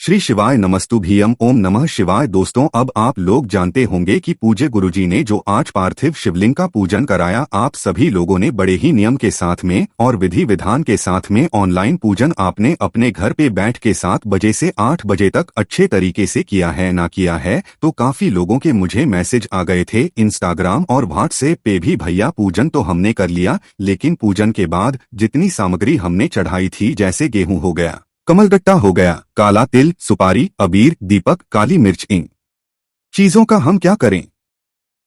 श्री शिवाय नमस्तुभ्यम ओम नमः शिवाय। दोस्तों, अब आप लोग जानते होंगे कि पूज्य गुरुजी ने जो आज पार्थिव शिवलिंग का पूजन कराया, आप सभी लोगों ने बड़े ही नियम के साथ में और विधि विधान के साथ में ऑनलाइन पूजन आपने अपने घर पे बैठ के 7 बजे से 8 बजे तक अच्छे तरीके से किया है ना किया है। तो काफी लोगों के मुझे मैसेज आ गए थे इंस्टाग्राम और व्हाट्सएप पे भी, भैया पूजन तो हमने कर लिया, लेकिन पूजन के बाद जितनी सामग्री हमने चढ़ाई थी, जैसे गेहूं हो गया, कमलगट्टा हो गया, काला तिल, सुपारी, अबीर, दीपक, काली मिर्च, इन चीजों का हम क्या करें।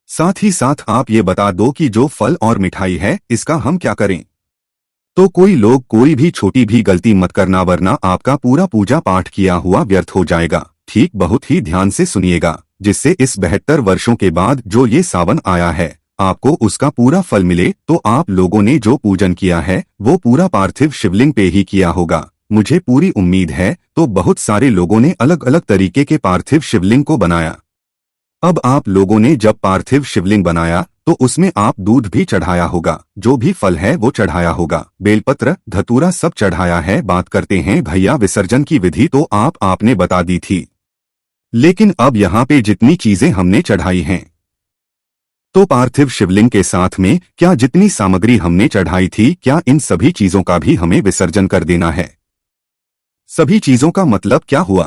साथ ही साथ आप ये बता दो कि जो फल और मिठाई है, इसका हम क्या करें। तो कोई लोग कोई भी छोटी भी गलती मत करना, वरना आपका पूरा पूजा पाठ किया हुआ व्यर्थ हो जाएगा। ठीक, बहुत ही ध्यान से सुनिएगा, जिससे इस 72 वर्षों के बाद जो ये सावन आया है, आपको उसका पूरा फल मिले। तो आप लोगों ने जो पूजन किया है वो पूरा पार्थिव शिवलिंग पे ही किया होगा, मुझे पूरी उम्मीद है। तो बहुत सारे लोगों ने अलग अलग तरीके के पार्थिव शिवलिंग को बनाया। अब आप लोगों ने जब पार्थिव शिवलिंग बनाया तो उसमें आप दूध भी चढ़ाया होगा, जो भी फल है वो चढ़ाया होगा, बेलपत्र, धतूरा सब चढ़ाया है। बात करते हैं भैया विसर्जन की विधि, तो आपने बता दी थी, लेकिन अब यहाँ पे जितनी चीजें हमने चढ़ाई हैं, तो पार्थिव शिवलिंग के साथ में क्या जितनी सामग्री हमने चढ़ाई थी, क्या इन सभी चीजों का भी हमें विसर्जन कर देना है। सभी चीजों का मतलब क्या हुआ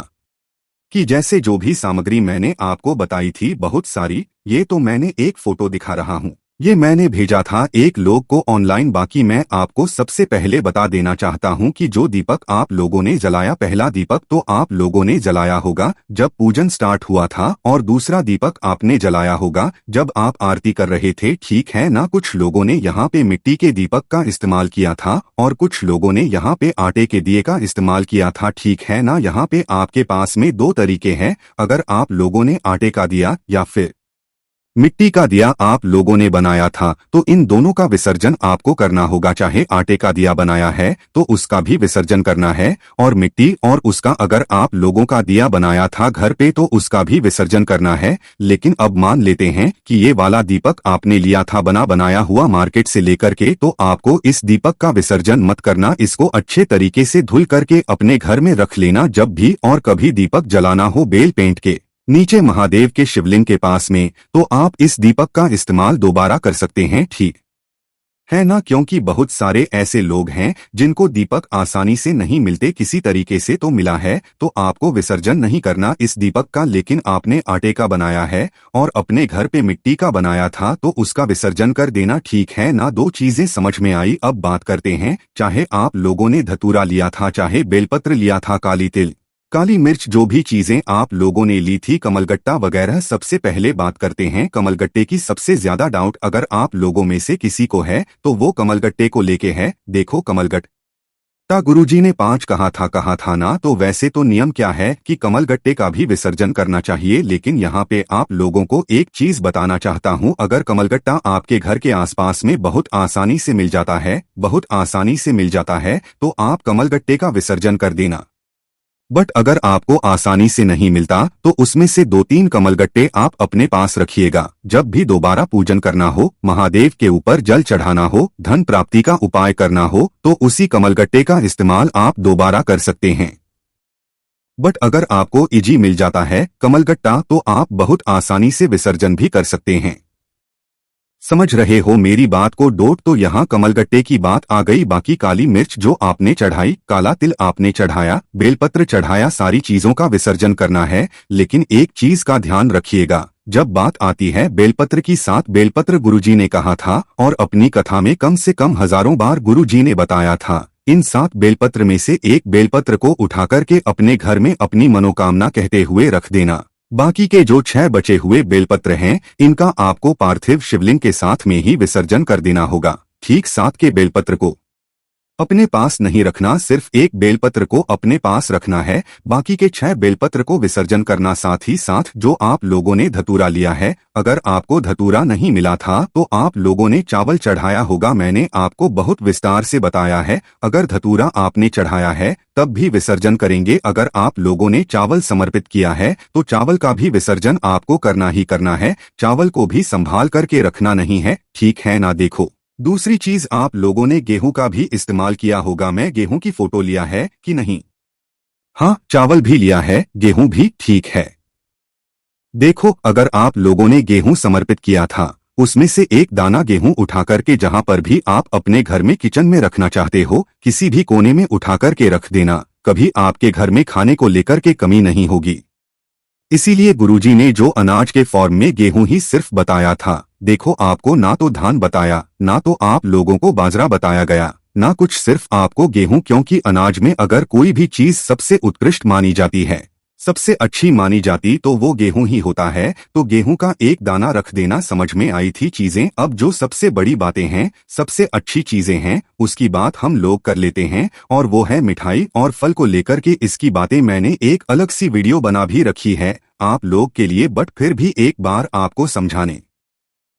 कि जैसे जो भी सामग्री मैंने आपको बताई थी बहुत सारी, ये तो मैंने एक फोटो दिखा रहा हूँ, ये मैंने भेजा था एक लोग को ऑनलाइन। बाकी मैं आपको सबसे पहले बता देना चाहता हूँ कि जो दीपक आप लोगों ने जलाया, पहला दीपक तो आप लोगों ने जलाया होगा जब पूजन स्टार्ट हुआ था, और दूसरा दीपक आपने जलाया होगा जब आप आरती कर रहे थे, ठीक है ना। कुछ लोगों ने यहाँ पे मिट्टी के दीपक का इस्तेमाल किया था और कुछ लोगों ने यहाँ पे आटे के दिए का इस्तेमाल किया था, ठीक है ना। यहाँ पे आपके पास में 2 तरीके हैं, अगर आप लोगों ने आटे का दिया या फिर मिट्टी का दिया आप लोगों ने बनाया था, तो इन दोनों का विसर्जन आपको करना होगा। चाहे आटे का दिया बनाया है तो उसका भी विसर्जन करना है, और मिट्टी और उसका अगर आप लोगों का दिया बनाया था घर पे तो उसका भी विसर्जन करना है। लेकिन अब मान लेते हैं कि ये वाला दीपक आपने लिया था बनाया हुआ मार्केट से लेकर के, तो आपको इस दीपक का विसर्जन मत करना, इसको अच्छे तरीके से धुल करके अपने घर में रख लेना। जब भी और कभी दीपक जलाना हो बेल पेंट के नीचे महादेव के शिवलिंग के पास में, तो आप इस दीपक का इस्तेमाल दोबारा कर सकते हैं, ठीक है ना। क्योंकि बहुत सारे ऐसे लोग हैं जिनको दीपक आसानी से नहीं मिलते, किसी तरीके से तो मिला है, तो आपको विसर्जन नहीं करना इस दीपक का। लेकिन आपने आटे का बनाया है और अपने घर पे मिट्टी का बनाया था, तो उसका विसर्जन कर देना, ठीक है ना। 2 चीजें समझ में आई। अब बात करते हैं, चाहे आप लोगों ने धतूरा लिया था, चाहे बेलपत्र लिया था, काली तिल, काली मिर्च, जो भी चीजें आप लोगों ने ली थी, कमलगट्टा वगैरह। सबसे पहले बात करते हैं कमलगट्टे की। सबसे ज्यादा डाउट अगर आप लोगों में से किसी को है तो वो कमलगट्टे को लेके है। देखो, कमलगट्टा गुरुजी ने 5 कहा था ना, तो वैसे तो नियम क्या है कि कमलगट्टे का भी विसर्जन करना चाहिए। लेकिन यहाँ पे आप लोगों को एक चीज बताना चाहता हूँ, अगर कमलगट्टा आपके घर के आसपास में बहुत आसानी से मिल जाता है, बहुत आसानी से मिल जाता है, तो आप कमलगट्टे का विसर्जन कर देना। बट अगर आपको आसानी से नहीं मिलता तो उसमें से 2-3 कमलगट्टे आप अपने पास रखिएगा। जब भी दोबारा पूजन करना हो, महादेव के ऊपर जल चढ़ाना हो, धन प्राप्ति का उपाय करना हो, तो उसी कमलगट्टे का इस्तेमाल आप दोबारा कर सकते हैं। बट अगर आपको इजी मिल जाता है कमलगट्टा, तो आप बहुत आसानी से विसर्जन भी कर सकते हैं। समझ रहे हो मेरी बात को। डोट तो यहाँ कमलगट्टे की बात आ गई। बाकी काली मिर्च जो आपने चढ़ाई, काला तिल आपने चढ़ाया, बेलपत्र चढ़ाया, सारी चीजों का विसर्जन करना है। लेकिन एक चीज का ध्यान रखिएगा, जब बात आती है बेलपत्र की, 7 बेलपत्र गुरुजी ने कहा था और अपनी कथा में कम से कम हजारों बार गुरुजी ने बताया था। इन 7 बेलपत्र में से एक बेलपत्र को उठा करके अपने घर में अपनी मनोकामना कहते हुए रख देना। बाकी के जो 6 बचे हुए बेलपत्र हैं, इनका आपको पार्थिव शिवलिंग के साथ में ही विसर्जन कर देना होगा। ठीक, 7 के बेलपत्र को अपने पास नहीं रखना, सिर्फ एक बेलपत्र को अपने पास रखना है। बाकी के 6 बेलपत्र को विसर्जन करना। साथ ही साथ जो आप लोगों ने धतूरा लिया है, अगर आपको धतूरा नहीं मिला था तो आप लोगों ने चावल चढ़ाया होगा। मैंने आपको बहुत विस्तार से बताया है, अगर धतूरा आपने चढ़ाया है तब भी विसर्जन करेंगे। अगर आप लोगों ने चावल समर्पित किया है तो चावल का भी विसर्जन आपको करना ही करना है। चावल को भी संभाल करके रखना नहीं है, ठीक है ना। देखो, दूसरी चीज, आप लोगों ने गेहूं का भी इस्तेमाल किया होगा। मैं गेहूं की फोटो लिया है कि नहीं, हाँ, चावल भी लिया है, गेहूं भी ठीक है। देखो, अगर आप लोगों ने गेहूं समर्पित किया था, उसमें से एक दाना गेहूं उठा करके जहां पर भी आप अपने घर में किचन में रखना चाहते हो, किसी भी कोने में उठा करके रख देना। कभी आपके घर में खाने को लेकर के कमी नहीं होगी। इसीलिए गुरुजी ने जो अनाज के फॉर्म में गेहूं ही सिर्फ बताया था। देखो, आपको ना तो धान बताया, ना तो आप लोगों को बाजरा बताया गया, ना कुछ, सिर्फ आपको गेहूं, क्योंकि अनाज में अगर कोई भी चीज सबसे उत्कृष्ट मानी जाती है, सबसे अच्छी मानी जाती, तो वो गेहूं ही होता है। तो गेहूं का एक दाना रख देना समझ में आई थी चीजें। अब जो सबसे बड़ी बातें हैं, सबसे अच्छी चीजें हैं, उसकी बात हम लोग कर लेते हैं, और वो है मिठाई और फल को लेकर के। इसकी बातें मैंने एक अलग सी वीडियो बना भी रखी है आप लोग के लिए, बट फिर भी एक बार आपको समझाने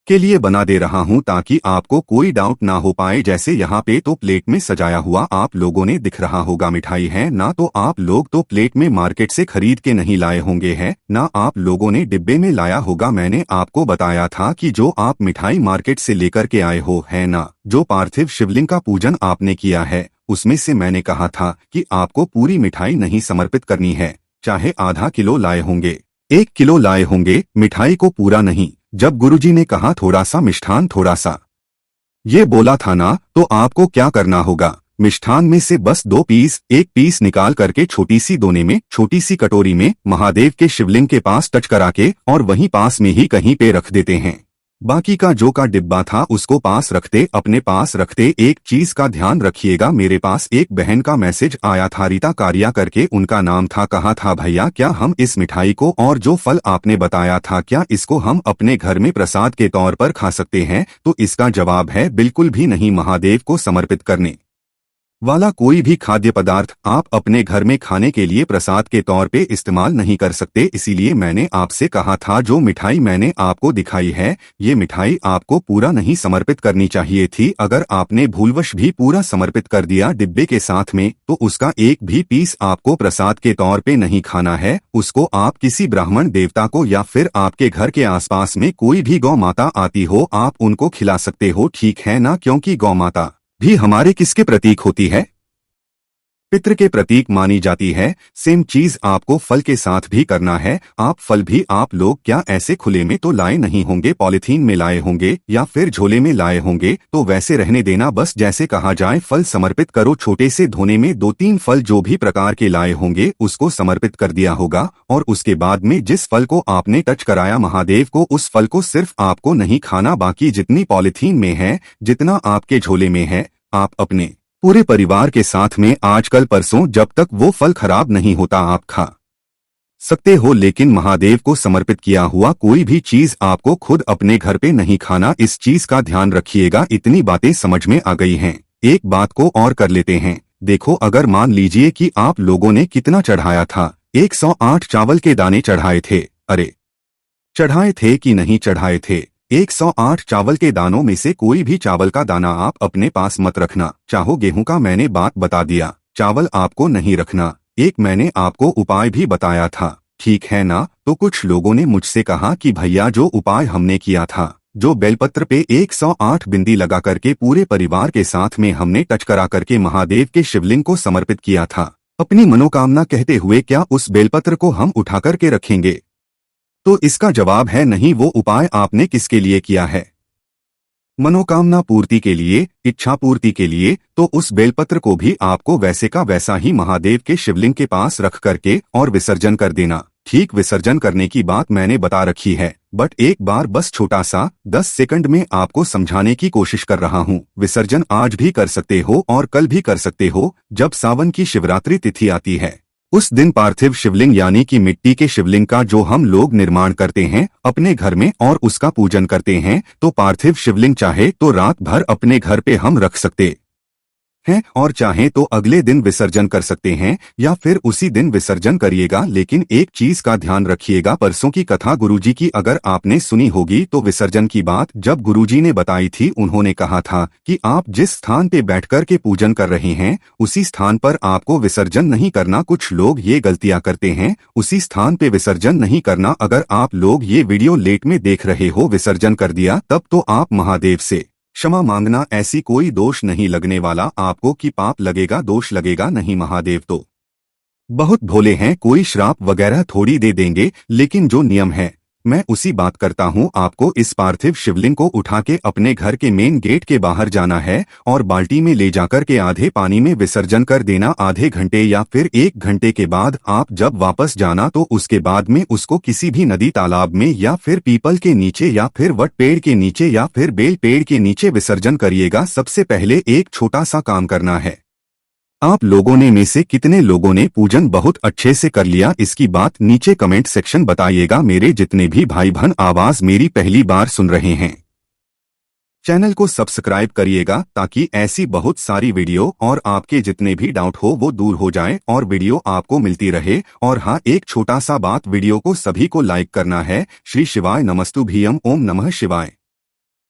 के लिए बना दे रहा हूं, ताकि आपको कोई डाउट ना हो पाए। जैसे यहाँ पे तो प्लेट में सजाया हुआ आप लोगों ने दिख रहा होगा मिठाई है ना, तो आप लोग तो प्लेट में मार्केट से खरीद के नहीं लाए होंगे, है ना, आप लोगों ने डिब्बे में लाया होगा। मैंने आपको बताया था कि जो आप मिठाई मार्केट से लेकर के आए हो, है ना, जो पार्थिव शिवलिंग का पूजन आपने किया है, उसमें से मैंने कहा था कि आपको पूरी मिठाई नहीं समर्पित करनी है। चाहे आधा किलो लाए होंगे, 1 किलो लाए होंगे, मिठाई को पूरा नहीं। जब गुरुजी ने कहा थोड़ा सा मिष्ठान, थोड़ा सा ये बोला था ना, तो आपको क्या करना होगा, मिष्ठान में से बस 2 पीस, 1 पीस निकाल करके छोटी सी दोने में, छोटी सी कटोरी में महादेव के शिवलिंग के पास टच करा के और वहीं पास में ही कहीं पे रख देते हैं। बाकी का जो का डिब्बा था उसको पास रखते, अपने पास रखते। एक चीज का ध्यान रखिएगा, मेरे पास एक बहन का मैसेज आया था, रीता कारिया करके उनका नाम था। कहा था, भैया क्या हम इस मिठाई को और जो फल आपने बताया था, क्या इसको हम अपने घर में प्रसाद के तौर पर खा सकते हैं? तो इसका जवाब है बिल्कुल भी नहीं। महादेव को समर्पित करने वाला कोई भी खाद्य पदार्थ आप अपने घर में खाने के लिए प्रसाद के तौर पे इस्तेमाल नहीं कर सकते। इसीलिए मैंने आपसे कहा था, जो मिठाई मैंने आपको दिखाई है, ये मिठाई आपको पूरा नहीं समर्पित करनी चाहिए थी। अगर आपने भूलवश भी पूरा समर्पित कर दिया डिब्बे के साथ में, तो उसका एक भी पीस आपको प्रसाद के तौर पे नहीं खाना है। उसको आप किसी ब्राह्मण देवता को, या फिर आपके घर के आसपास में कोई भी गौ माता आती हो, आप उनको खिला सकते हो, ठीक है ना, क्योंकि गौ माता भी हमारे किसके प्रतीक होती है? पितृ के प्रतीक मानी जाती है। सेम चीज आपको फल के साथ भी करना है। आप फल भी आप लोग क्या ऐसे खुले में तो लाए नहीं होंगे, पॉलिथीन में लाए होंगे या फिर झोले में लाए होंगे, तो वैसे रहने देना। बस जैसे कहा जाए फल समर्पित करो, छोटे से धोने में 2-3 फल जो भी प्रकार के लाए होंगे उसको समर्पित कर दिया होगा। और उसके बाद में जिस फल को आपने टच कराया महादेव को, उस फल को सिर्फ आपको नहीं खाना, बाकी जितनी पॉलिथीन में है, जितना आपके झोले में है, आप अपने पूरे परिवार के साथ में आज कल परसों, जब तक वो फल खराब नहीं होता, आप खा सकते हो। लेकिन महादेव को समर्पित किया हुआ कोई भी चीज आपको खुद अपने घर पे नहीं खाना। इस चीज का ध्यान रखिएगा। इतनी बातें समझ में आ गई हैं, एक बात को और कर लेते हैं। देखो, अगर मान लीजिए कि आप लोगों ने कितना चढ़ाया था, 108 चावल के दाने चढ़ाए थे। अरे, चढ़ाए थे कि नहीं चढ़ाए थे? 108 चावल के दानों में से कोई भी चावल का दाना आप अपने पास मत रखना। चाहो गेहूं का, मैंने बात बता दिया, चावल आपको नहीं रखना। एक मैंने आपको उपाय भी बताया था, ठीक है ना? तो कुछ लोगों ने मुझसे कहा कि भैया जो उपाय हमने किया था, जो बेलपत्र पे 108 बिंदी लगा करके पूरे परिवार के साथ में हमने टच करा करके महादेव के शिवलिंग को समर्पित किया था, अपनी मनोकामना कहते हुए, क्या उस बेलपत्र को हम उठा करके रखेंगे? तो इसका जवाब है नहीं। वो उपाय आपने किसके लिए किया है? मनोकामना पूर्ति के लिए, इच्छा पूर्ति के लिए। तो उस बेलपत्र को भी आपको वैसे का वैसा ही महादेव के शिवलिंग के पास रख करके और विसर्जन कर देना। ठीक, विसर्जन करने की बात मैंने बता रखी है, बट एक बार बस छोटा सा 10 सेकंड में आपको समझाने की कोशिश कर रहा हूँ। विसर्जन आज भी कर सकते हो और कल भी कर सकते हो, जब सावन की शिवरात्रि तिथि आती है। उस दिन पार्थिव शिवलिंग यानी कि मिट्टी के शिवलिंग का जो हम लोग निर्माण करते हैं अपने घर में और उसका पूजन करते हैं, तो पार्थिव शिवलिंग चाहे तो रात भर अपने घर पे हम रख सकते हैं और चाहे तो अगले दिन विसर्जन कर सकते हैं, या फिर उसी दिन विसर्जन करिएगा। लेकिन एक चीज का ध्यान रखिएगा, परसों की कथा गुरुजी की अगर आपने सुनी होगी, तो विसर्जन की बात जब गुरुजी ने बताई थी, उन्होंने कहा था कि आप जिस स्थान पे बैठकर के पूजन कर रहे हैं, उसी स्थान पर आपको विसर्जन नहीं करना। कुछ लोग ये गलतियां करते हैं, उसी स्थान पे विसर्जन नहीं करना। अगर आप लोग ये वीडियो लेट में देख रहे हो, विसर्जन कर दिया, तब तो आप महादेव से क्षमा मांगना। ऐसी कोई दोष नहीं लगने वाला आपको कि पाप लगेगा, दोष लगेगा नहीं। महादेव तो बहुत भोले हैं, कोई श्राप वगैरह थोड़ी दे देंगे, लेकिन जो नियम है मैं उसी बात करता हूँ। आपको इस पार्थिव शिवलिंग को उठा के अपने घर के मेन गेट के बाहर जाना है और बाल्टी में ले जाकर के आधे पानी में विसर्जन कर देना। आधे घंटे या फिर 1 घंटे के बाद आप जब वापस जाना तो उसके बाद में उसको किसी भी नदी, तालाब में या फिर पीपल के नीचे या फिर वट पेड़ के नीचे या फिर बेल पेड़ के नीचे विसर्जन करिएगा। सबसे पहले एक छोटा सा काम करना है। आप लोगों ने में से कितने लोगों ने पूजन बहुत अच्छे से कर लिया, इसकी बात नीचे कमेंट सेक्शन बताइएगा। मेरे जितने भी भाई बहन आवाज मेरी पहली बार सुन रहे हैं, चैनल को सब्सक्राइब करिएगा ताकि ऐसी बहुत सारी वीडियो और आपके जितने भी डाउट हो वो दूर हो जाए और वीडियो आपको मिलती रहे। और हाँ, एक छोटा सा बात, वीडियो को सभी को लाइक करना है। श्री शिवाय नमस्तुभ्यम, ओम नमः शिवाय।